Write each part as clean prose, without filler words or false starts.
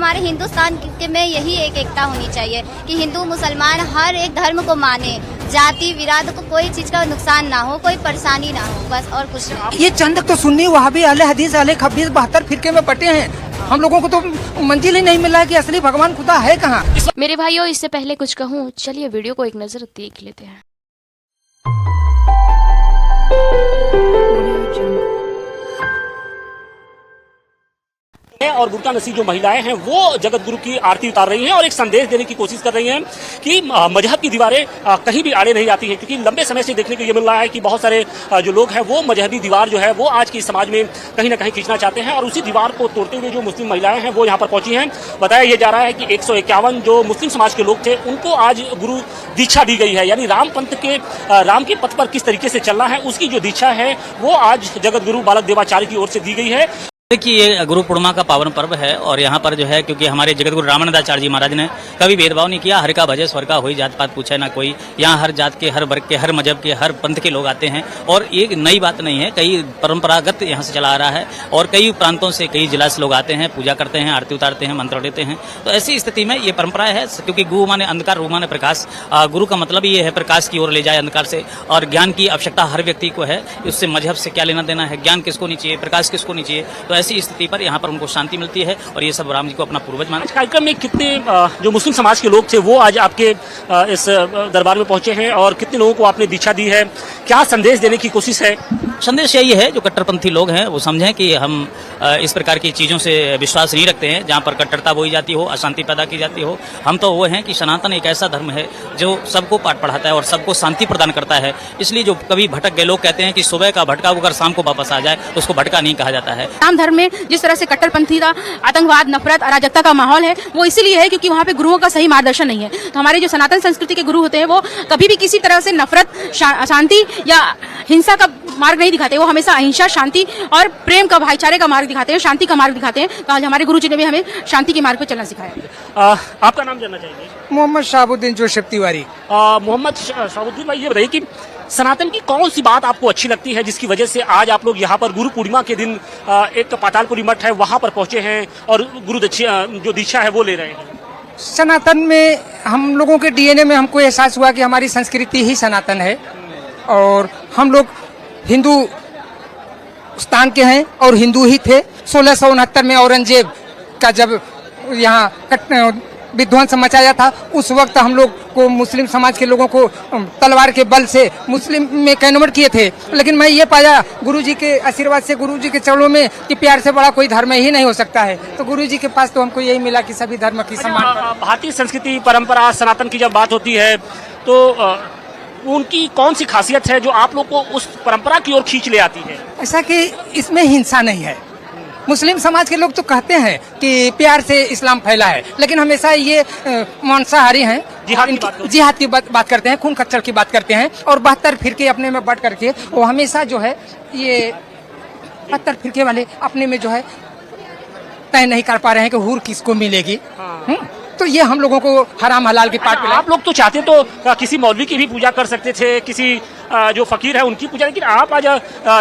हमारे हिंदुस्तान में यही एक एकता होनी चाहिए कि हिंदू मुसलमान हर एक धर्म को माने, जाति विराद को कोई चीज का नुकसान ना हो, कोई परेशानी ना हो, बस और कुछ नहीं। ये चंद तो सुन्नी वहाबी अहले हदीस अहले खबीस 72 फिरके में बटे हैं। हम लोगों को तो मंजिल ही नहीं मिला है कि असली भगवान खुदा है कहाँ। मेरे भाइयों, इससे पहले कुछ कहूँ, चलिए वीडियो को एक नजर देख लेते हैं। और बुर्का नसीब जो महिलाएं हैं वो जगत गुरु की आरती उतार रही हैं और एक संदेश देने की कोशिश कर रही हैं कि मजहब की दीवारें कहीं भी आड़े नहीं आती हैं, क्योंकि लंबे समय से देखने को ये मिल रहा है कि बहुत सारे जो लोग हैं वो मजहबी दीवार जो है वो आज के समाज में कहीं ना कहीं खींचना चाहते हैं और उसी दीवार को तोड़ते हुए जो मुस्लिम महिलाएं हैं वो यहाँ पर पहुंची हैं। बताया ये जा रहा है कि 151 जो मुस्लिम समाज के लोग थे उनको आज गुरु दीक्षा दी गई है, यानी राम पंथ के राम के पथ पर किस तरीके से चलना है उसकी जो दीक्षा है वो आज जगत गुरु बालक देवाचार्य की ओर से दी गई है। देखिए, ये गुरु पूर्णिमा का पावन पर्व है और यहाँ पर जो है क्योंकि हमारे जगत गुरु रामानंदाचार्य जी महाराज ने कभी भेदभाव नहीं किया, हर का भजे स्वर का होई, जात पात पूछे ना कोई। यहाँ हर जात के, हर वर्ग के, हर मजहब के, हर पंथ के लोग आते हैं और ये नई बात नहीं है, कई परंपरागत यहाँ से चला आ रहा है और कई प्रांतों से, कई जिला से लोग आते हैं, पूजा करते हैं, आरती उतारते हैं, मंत्र लेते हैं। तो ऐसी स्थिति में ये परंपरा है, क्योंकि गु माने अंधकार, रू माने प्रकाश। गुरु का मतलब ये है प्रकाश की ओर ले जाए अंधकार से, और ज्ञान की आवश्यकता हर व्यक्ति को है। उससे मजहब से क्या लेना देना है, ज्ञान किसको नहीं चाहिए, प्रकाश किसको नहीं चाहिए। तो ऐसी स्थिति पर यहाँ पर उनको शांति मिलती है और ये सब राम जी को अपना पूर्वज मानते हैं। कार्यक्रम में कितने जो मुस्लिम समाज के लोग थे वो आज आपके इस दरबार में पहुंचे हैं और कितने लोगों को आपने दीक्षा दी है, क्या संदेश देने की कोशिश है? संदेश यही है, जो कट्टरपंथी लोग हैं वो समझें कि हम इस प्रकार की चीज़ों से विश्वास नहीं रखते हैं जहाँ पर कट्टरता बोई जाती हो, अशांति पैदा की जाती हो। हम तो वो हैं कि सनातन एक ऐसा धर्म है जो सबको पाठ पढ़ाता है और सबको शांति प्रदान करता है। इसलिए जो कभी भटक गए लोग कहते हैं कि सुबह का भटका अगर शाम को वापस आ जाए तो उसको भटका नहीं कहा जाता है। इस्लाम धर्म में जिस तरह से कट्टरपंथीता, आतंकवाद, नफरत, अराजकता का माहौल है वो इसीलिए है क्योंकि वहाँ पे गुरुओं का सही मार्गदर्शन नहीं है। तो हमारे जो सनातन संस्कृति के गुरु होते हैं वो कभी भी किसी तरह से नफरत, अशांति या हिंसा का मार्ग नहीं दिखाते। वो हमेशा अहिंसा, शांति और प्रेम का, भाईचारे का मार्ग दिखाते हैं, शांति का मार्ग दिखाते हैं। तो आज हमारे गुरु जी ने भी हमें शांति के मार्ग पर चलना सिखाया। आपका नाम जानना चाहेंगे? मोहम्मद शाहबुद्दीन जोसेफ तिवारी। मोहम्मद शाहबुद्दीन भाई, ये बताइए कि सनातन की कौन सी बात आपको अच्छी लगती है जिसकी वजह से आज आप लोग यहाँ पर गुरु पूर्णिमा के दिन एक पातालपुरी मठ है वहाँ पर पहुंचे हैं और गुरु जो दीक्षा है वो ले रहे हैं? सनातन में हम लोगों के डीएनए में हमको एहसास हुआ कि हमारी संस्कृति ही सनातन है और हम लोग हिंदू स्थान के हैं और हिंदू ही थे। 1669 में औरंगजेब का जब यहाँ विध्वंस मचाया था उस वक्त हम लोग को मुस्लिम समाज के लोगों को तलवार के बल से मुस्लिम में कन्वर्ट किए थे। लेकिन मैं ये पाया गुरुजी के आशीर्वाद से, गुरुजी के चरणों में, कि प्यार से बड़ा कोई धर्म ही नहीं हो सकता है। तो गुरुजी के पास तो हमको यही मिला कि सभी धर्म की समान। भारतीय संस्कृति, परंपरा, सनातन की जब बात होती है तो उनकी कौन सी खासियत है जो आप लोग को उस परंपरा की ओर खींच ले आती है? ऐसा कि इसमें हिंसा नहीं है। मुस्लिम समाज के लोग तो कहते हैं कि प्यार से इस्लाम फैला है, लेकिन हमेशा ये मांसाहारी हैं, जिहाद की बात करते हैं, खून खच्चर की बात करते हैं और 72 फिरके अपने में बट करके वो हमेशा जो है ये 72 फिरके वाले अपने में जो है तय नहीं कर पा रहे हैं कि हुर किसको मिलेगी। तो ये हम लोगों को हराम हलाल की पाठ। आप लोग तो चाहते तो किसी मौलवी की भी पूजा कर सकते थे, किसी जो फकीर है उनकी पूजा, लेकिन आप आज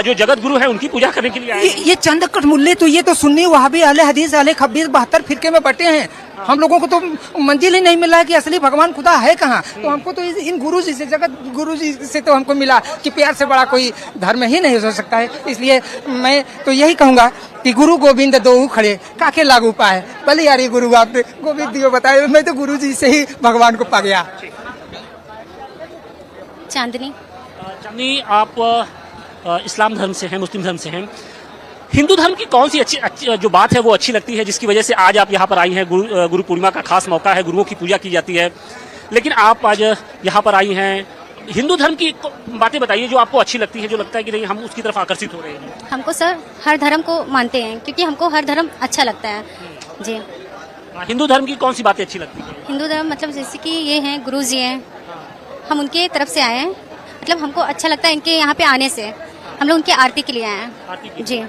जो जगत गुरु है उनकी पूजा करने के लिए आए। ये चंद कटमुल्ले तो ये तो सुन्नी वहाबी अहले हदीस अहले खबीस 72 फिरके में बटे हैं। हम लोगों को तो मंजिल ही नहीं मिला है कि असली भगवान खुदा है कहाँ। तो हमको तो इन गुरु जी से, जगत गुरु जी से तो हमको मिला कि प्यार से बड़ा कोई धर्म ही नहीं हो सकता है। इसलिए मैं तो यही कहूँगा कि गुरु गोविंद दो खड़े काके लागू पाए। भले यार ये गुरु आपने गोविंद दियो बताया, मैं तो गुरु जी से ही भगवान को पा गया। चांदनी। आप इस्लाम धर्म से हैं, मुस्लिम धर्म से हैं, हिंदू धर्म की कौन सी अच्छी जो बात है वो अच्छी लगती है जिसकी वजह से आज आप यहाँ पर आई हैं? गुरु पूर्णिमा का खास मौका है, गुरुओं की पूजा की जाती है, लेकिन आप आज यहाँ पर आई हैं। हिंदू धर्म की बातें बताइए जो आपको अच्छी लगती है, जो लगता है कि नहीं हम उसकी तरफ आकर्षित हो रहे हैं। हमको सर हर धर्म को मानते हैं क्योंकि हमको हर धर्म अच्छा लगता है जी। हिंदू धर्म की कौन सी बातें अच्छी लगती है? हिंदू धर्म मतलब जैसे कि ये हैं गुरु जी हैं, हम उनके तरफ से आए हैं, मतलब हमको अच्छा लगता है इनके यहाँ पे आने से। हम लोग उनकी आरती के लिए आए हैं जी।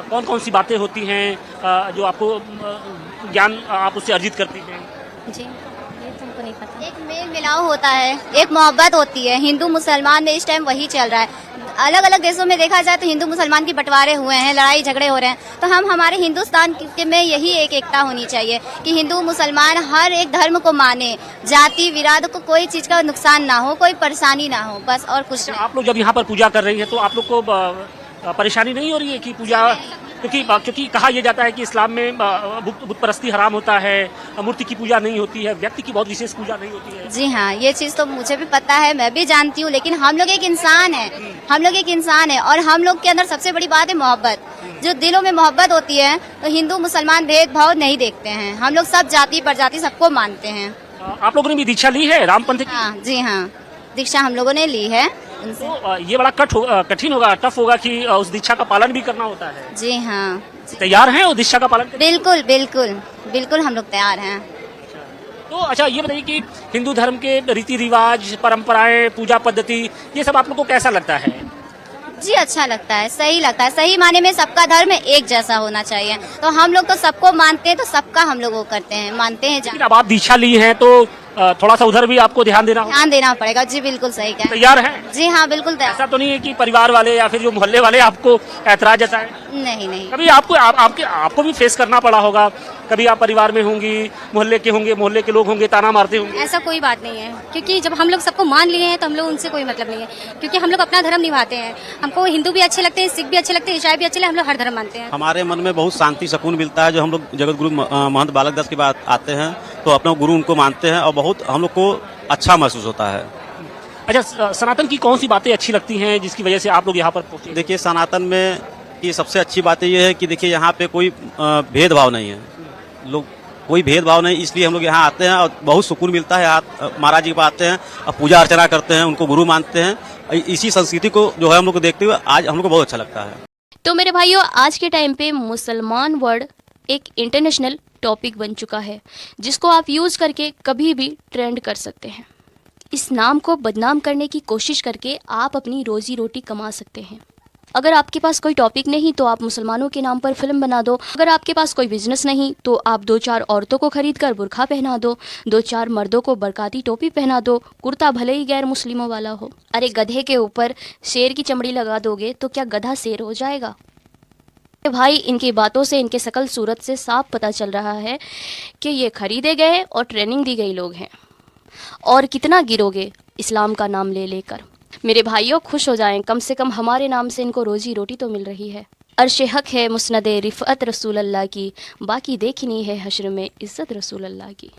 कौन कौन सी बातें होती हैं जो आपको ज्ञान आप उससे अर्जित करती हैं? जी ये तो हमको नहीं पता। एक मेल मिलाव होता है, एक मोहब्बत होती है। हिंदू मुसलमान में इस टाइम वही चल रहा है। अलग अलग देशों में देखा जाए तो हिंदू मुसलमान की बंटवारे हुए हैं, लड़ाई झगड़े हो रहे हैं। तो हम हमारे हिंदुस्तान में यही एक एकता होनी चाहिए कि हिंदू मुसलमान हर एक धर्म को माने, जाति विराद को कोई चीज का नुकसान ना हो, कोई परेशानी ना हो, बस और कुछ नहीं। आप लोग जब यहाँ पर पूजा कर रही है तो आप लोग को परेशानी नहीं हो रही है कि पूजा, क्योंकि कहा यह जाता है कि इस्लाम में बुत परस्ती हराम होता है, मूर्ति की पूजा नहीं होती है, व्यक्ति की बहुत विशेष पूजा नहीं होती है। जी हाँ, ये चीज तो मुझे भी पता है, मैं भी जानती हूँ, लेकिन हम लोग एक इंसान है, हम लोग एक इंसान है और हम लोग के अंदर सबसे बड़ी बात है मोहब्बत। जो दिलों में मोहब्बत होती है तो हिंदू मुसलमान भेदभाव नहीं देखते हैं, हम लोग सब जाति प्रजाति सबको मानते हैं। आप लोगों ने भी दीक्षा ली है रामपंथ की? हाँ जी हाँ, दीक्षा हम लोगों ने ली है उनसे। तो ये बड़ा कठिन होगा, टफ होगा कि उस दीक्षा का पालन भी करना होता है। जी हाँ, तैयार हैं उस दीक्षा का पालन करने? बिल्कुल बिल्कुल बिल्कुल हम लोग तैयार हैं। तो अच्छा ये बताइए कि हिंदू धर्म के रीति रिवाज, परंपराएं, पूजा पद्धति, ये सब आप लोग को कैसा लगता है? जी अच्छा लगता है, सही लगता है। सही माने में सबका धर्म एक जैसा होना चाहिए। तो हम लोग तो सबको मानते हैं, तो सबका हम लोग वो करते हैं, मानते हैं। लेकिन अब आप दीक्षा ली हैं तो थोड़ा सा उधर भी आपको ध्यान देना होगा। ध्यान देना पड़ेगा। जी बिल्कुल सही कहा। तैयार हैं? जी हाँ बिल्कुल तैयार। ऐसा तो नहीं है कि परिवार वाले या फिर जो मोहल्ले वाले आपको ऐतराज जताए? नहीं नहीं, कभी आपको भी फेस करना पड़ा होगा, कभी आप परिवार में होंगी, मोहल्ले के लोग होंगे, ताना मारते होंगे। ऐसा कोई बात नहीं है, क्योंकि जब हम लोग सबको मान लिए हैं तो हम लोग उनसे कोई मतलब नहीं है, क्योंकि हम लोग अपना धर्म निभाते हैं। हमको हिंदू भी अच्छे लगते हैं, सिख भी अच्छे लगते हैं, ईसाई भी अच्छे लगते हैं, हम लोग हर धर्म मानते हैं। हमारे मन में बहुत शांति सुकून मिलता है। जो हम लोग जगत गुरु महंत बालक दास की बात आते हैं तो अपना गुरु उनको मानते हैं और बहुत हम लोग को अच्छा महसूस होता है। अच्छा, सनातन की कौन सी बातें अच्छी लगती हैं जिसकी वजह से आप लोग यहाँ पर पहुंचे? देखिए, सनातन में की सबसे अच्छी बात ये है कि देखिए यहाँ पे कोई भेदभाव नहीं है, लोग कोई भेदभाव नहीं, इसलिए हम लोग यहाँ आते हैं और बहुत सुकून मिलता है। यहाँ महाराज जी के पास आते हैं और पूजा अर्चना करते हैं, उनको गुरु मानते हैं। इसी संस्कृति को जो है हम लोग को देखते हुए आज हम लोग को बहुत अच्छा लगता है। तो मेरे भाइयों, आज के टाइम पे मुसलमान वर्ड एक इंटरनेशनल टॉपिक बन चुका है, जिसको आप यूज़ करके कभी भी ट्रेंड कर सकते हैं। इस नाम को बदनाम करने की कोशिश करके आप अपनी रोजी रोटी कमा सकते हैं। अगर आपके पास कोई टॉपिक नहीं तो आप मुसलमानों के नाम पर फिल्म बना दो। अगर आपके पास कोई बिजनेस नहीं तो आप 2-4 औरतों को खरीद कर बुरखा पहना दो, 2-4 मर्दों को बरकाती टोपी पहना दो, कुर्ता भले ही गैर मुस्लिमों वाला हो। अरे गधे के ऊपर शेर की चमड़ी लगा दोगे तो क्या गधा शेर हो जाएगा? भाई, इनकी बातों से, इनके शकल सूरत से साफ पता चल रहा है कि ये खरीदे गए और ट्रेनिंग दी गई लोग हैं। और कितना गिरोगे इस्लाम का नाम ले लेकर। मेरे भाइयों, खुश हो जाएं, कम से कम हमारे नाम से इनको रोजी रोटी तो मिल रही है। अर्श हक है मुस्नद रिफ़अत रसूल अल्लाह की, बाकी देखनी है हश्र में इज़्ज़त रसूल अल्लाह की।